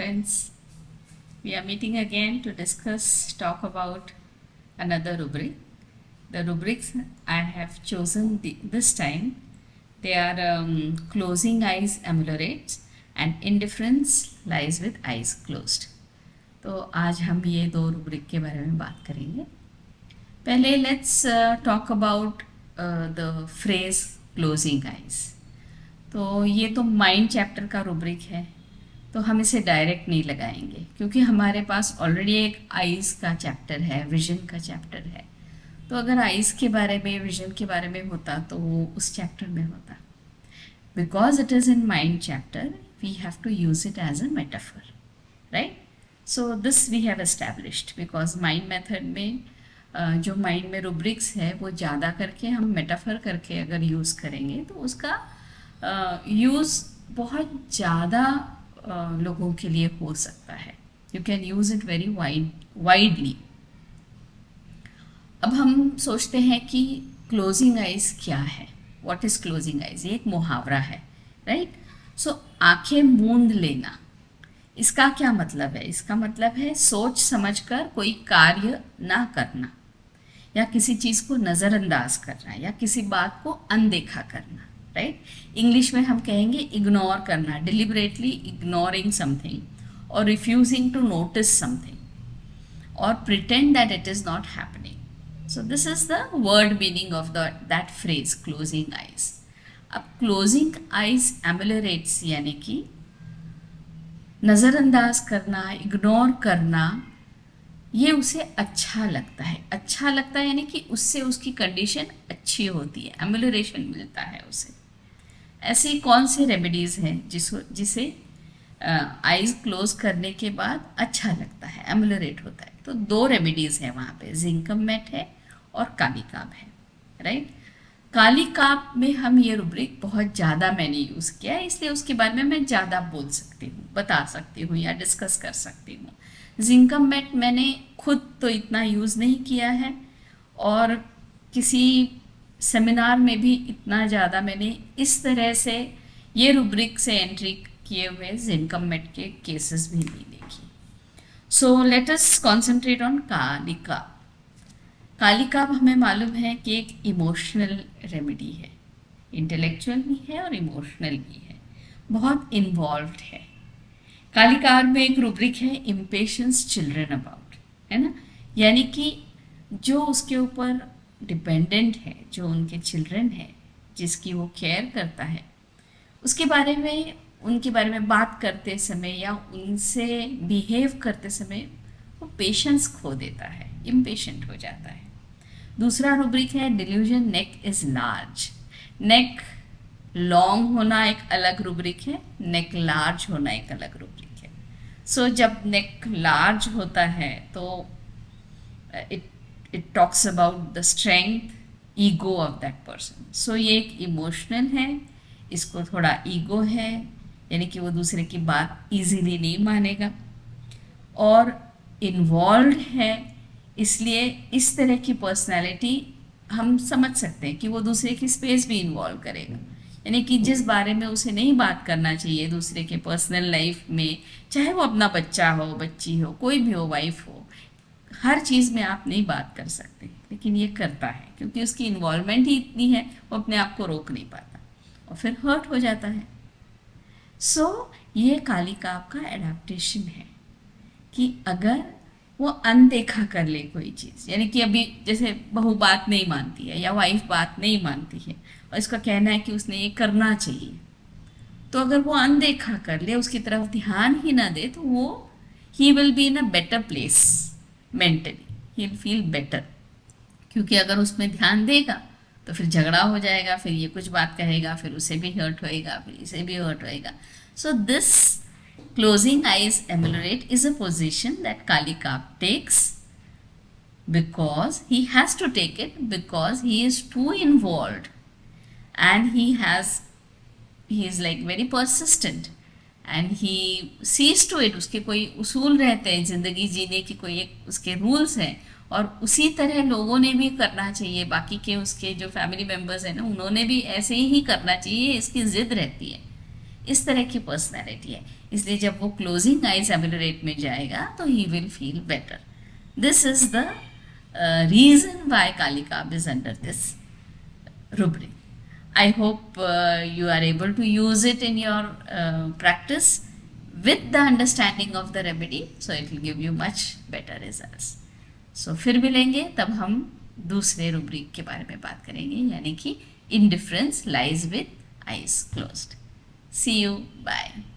friends. We are meeting again to talk about another rubric. The rubrics I have chosen this time, they are closing eyes ameliorates and indifference lies with eyes closed. तो आज हम ये दो rubric के बारे में बात करेंगे. पहले let's talk about the phrase closing eyes. तो ये तो माइंड चैप्टर का रुब्रिक है, तो हम इसे डायरेक्ट नहीं लगाएंगे क्योंकि हमारे पास ऑलरेडी एक आइज़ का चैप्टर है, विजन का चैप्टर है. तो अगर आइज़ के बारे में, विजन के बारे में होता तो वो उस चैप्टर में होता. Because it is in mind chapter we have to use it as a metaphor, right. So this we have established because mind method में जो माइंड में रुब्रिक्स है वो ज़्यादा करके हम मेटाफर करके अगर यूज़ करेंगे तो उसका यूज़ बहुत ज़्यादा लोगों के लिए हो सकता है. You can use it very widely. अब हम सोचते हैं कि क्लोजिंग आइज़ क्या है. What is closing eyes? ये एक मुहावरा है, राइट. सो आंखें मूंद लेना, इसका क्या मतलब है? इसका मतलब है सोच समझकर कोई कार्य ना करना, या किसी चीज़ को नज़रअंदाज करना, या किसी बात को अनदेखा करना, राइट. इंग्लिश में हम कहेंगे इग्नोर करना, डिलिबरेटली इग्नोरिंग समथिंग, और रिफ्यूजिंग टू नोटिस समथिंग, और pretend that it is not happening. So this is the word meaning of that phrase closing eyes. अब क्लोजिंग आइज एमेलोरेट्स यानी कि नज़रअंदाज करना, इग्नोर करना, ये उसे अच्छा लगता है. अच्छा लगता है यानी कि उससे उसकी कंडीशन अच्छी होती है, एमेलोरेशन मिलता है उसे. ऐसी कौन से रेमेडीज़ हैं जिसे आइज़ क्लोज करने के बाद अच्छा लगता है, एमेलोरेट होता है? तो दो रेमेडीज़ हैं वहाँ पे, जिंकम मेट है और कालीकाब है, राइट. कालीकाब में हम ये रुब्रिक बहुत ज़्यादा मैंने यूज़ किया है, इसलिए उसके बारे में मैं ज़्यादा बोल सकती हूँ, बता सकती हूँ या डिस्कस कर सकती हूँ. जिंकम मेट मैंने खुद तो इतना यूज़ नहीं किया है, और किसी सेमिनार में भी इतना ज़्यादा मैंने इस तरह से ये रुब्रिक से एंट्री किए हुए जिंकम मेट के केसेस भी नहीं देखी. So let us concentrate on कालीकाब. कालीकाब हमें मालूम है कि एक इमोशनल रेमेडी है, इंटेलेक्चुअल भी है और इमोशनल भी है, बहुत इन्वॉल्व्ड है. कालीकाब में एक रुब्रिक है इम्पेशंस चिल्ड्रन अबाउट, है ना. यानी कि जो उसके ऊपर डिपेंडेंट है, जो उनके चिल्ड्रन है, जिसकी वो केयर करता है, उसके बारे में, उनके बारे में बात करते समय या उनसे बिहेव करते समय वो पेशेंस खो देता है, इम्पेशेंट हो जाता है. दूसरा रुब्रिक है delusion neck is large. Neck long होना एक अलग रुब्रिक है, नेक लार्ज होना एक अलग रुब्रिक है. सो जब नेक लार्ज होता है तो it talks about the strength, ego of that person. So ये एक इमोशनल है, इसको थोड़ा ईगो है, यानी कि वो दूसरे की बात इजीली नहीं मानेगा, और इन्वॉल्व है. इसलिए इस तरह की पर्सनालिटी हम समझ सकते हैं कि वो दूसरे की स्पेस भी इन्वॉल्व करेगा. यानी कि जिस बारे में उसे नहीं बात करना चाहिए दूसरे के पर्सनल लाइफ में, चाहे वो अपना बच्चा हो, बच्ची हो, कोई भी हो, वाइफ हो, हर चीज़ में आप नहीं बात कर सकते, लेकिन ये करता है क्योंकि उसकी इन्वॉल्वमेंट ही इतनी है, वो अपने आप को रोक नहीं पाता और फिर हर्ट हो जाता है. सो ये कालीकाब का एडाप्टेशन है कि अगर वो अनदेखा कर ले कोई चीज़, यानी कि अभी जैसे बहू बात नहीं मानती है या वाइफ बात नहीं मानती है और इसका कहना है कि उसने ये करना चाहिए, तो अगर वो अनदेखा कर ले, उसकी तरफ ध्यान ही ना दे, तो वो he will be in a better place mentally, he will feel better. क्योंकि अगर उसमें ध्यान देगा तो फिर झगड़ा हो जाएगा, फिर ये कुछ बात कहेगा, फिर उसे भी हर्ट होएगा, फिर इसे भी हर्ट होएगा. So this closing eyes ameliorate is a position that Kalikab takes because he has to take it because he is too involved and he is like very persistent and he sees to it. उसके कोई उसूल रहते हैं ज़िंदगी जीने की, कोई एक उसके रूल्स हैं, और उसी तरह लोगों ने भी करना चाहिए, बाकी के उसके जो फैमिली मेम्बर्स हैं ना, उन्होंने भी ऐसे ही करना चाहिए, इसकी ज़िद रहती है. इस तरह की पर्सनैलिटी है, इसलिए जब वो क्लोजिंग आइज एमिलोरेट में जाएगा तो he will feel better. This is the reason why Kalikab is under this rubric. I hope you are able to use it in your practice with the understanding of the remedy, so it will give you much better results. So फिर मिलेंगे, तब हम दूसरे rubric के बारे में बात करेंगे, यानी कि indifference lies with eyes closed. See you, bye.